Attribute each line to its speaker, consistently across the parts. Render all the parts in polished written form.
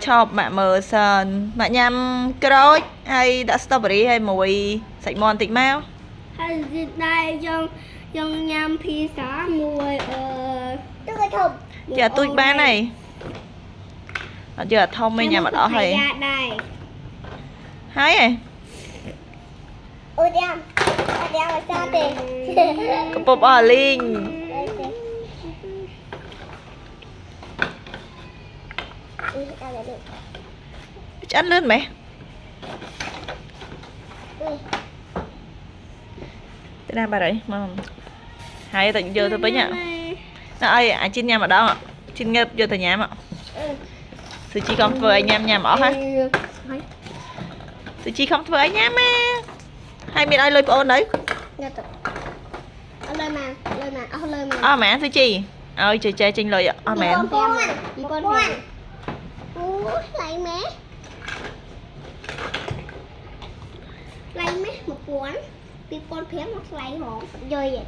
Speaker 1: chọc mẹ mờ sờn mẹ nhằm crối hay đã strawberry hay mùi sạch mòn tịnh mau
Speaker 2: hay đây trong nhằm pizza mùi tôi thùng
Speaker 1: giờ tôi bán này giờ thông mấy nhà mà đó hay hái này
Speaker 2: ôi đem mà sao thì
Speaker 1: có bột ở linh chắn lên mẹ thế nào bà đấy mà hai tận giờ tôi với nhá nó ơi anh chín nhằm ở đâu ạ chín ngập vô từ nhà ạ sự chi không với anh em nhà mỏ hả sự chi không với anh em hai miền ai lôi ôn đấy mẹ sự chi ơi chơi chơi trên lời ạ mẹ
Speaker 2: lấy mé một cuốn bị con phép nó lấy hổ rồi vậy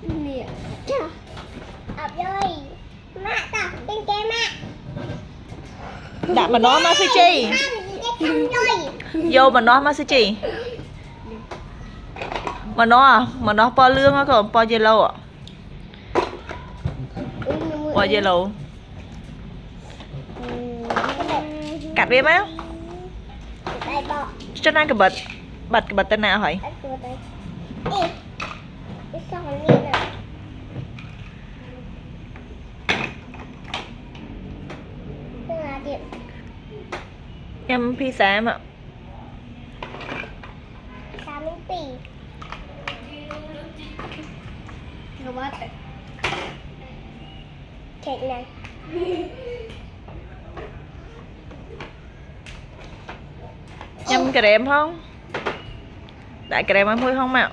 Speaker 2: nè rồi mẹ ta bên kia mẹ
Speaker 1: đã mà nó mà sư chi vô mà nó mà sư chi mà nó po lương á còn po dê lâu ạ po dê lâu cắt về máu cho nên cái bật tên nào hỏi em pizza em ạ
Speaker 2: cake này
Speaker 1: nhâm creme không đại creme em hơi không ạ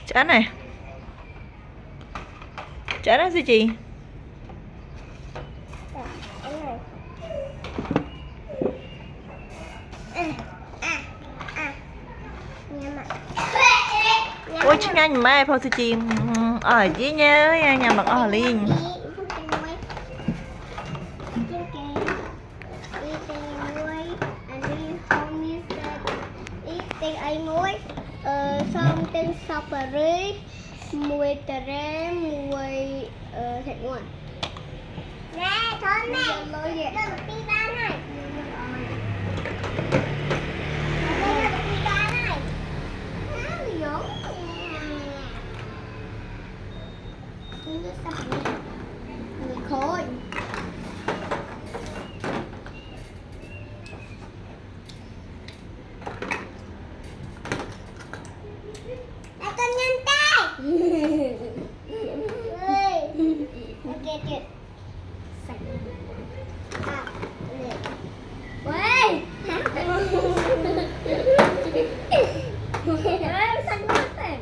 Speaker 1: chán này chán là gì chị ôi chứ nhanh mai phong sư chi ở dưới nhớ nhà mặc ở liền
Speaker 2: xong tên strawberry mùi tare mùi thịt nguội nè thôi nè tôi một pizza này khôi con nhân tay ok tuyệt sạch quay xanh mất rồi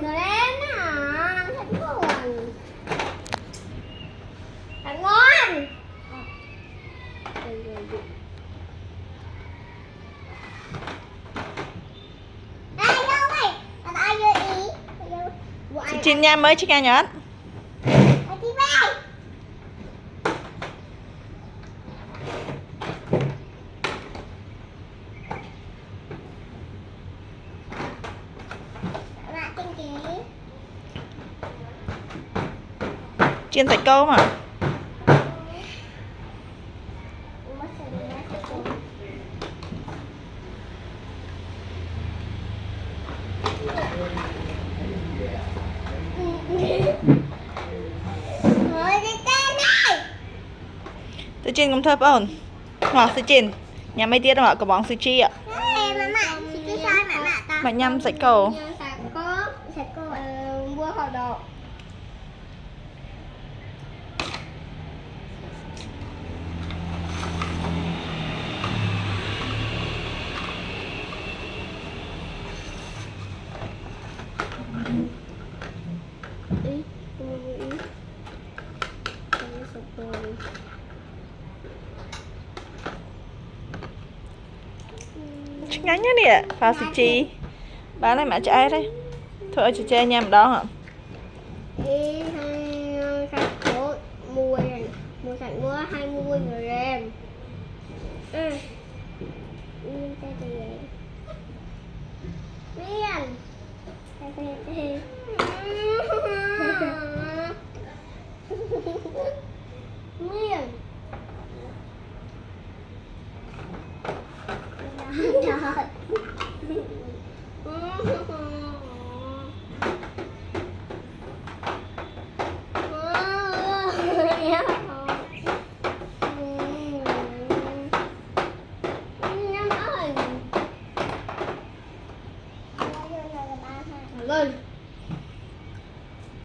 Speaker 2: nó lên hả thật buồn thật ngon
Speaker 1: chín nha mới chiếc ăn nhớt chiên sạch câu mà tôi chiên cũng thơm ổn ngọt sư chiên nhà mấy tiết mà có bóng sư chi ạ mà nhâm sạch câu
Speaker 2: mua họ đồ
Speaker 1: ngắn nhá nè pha xì chi bán này mà cho ai đấy thôi chị chơi anh em đó hả
Speaker 2: có 20 gram. Miền. Miền. Trời.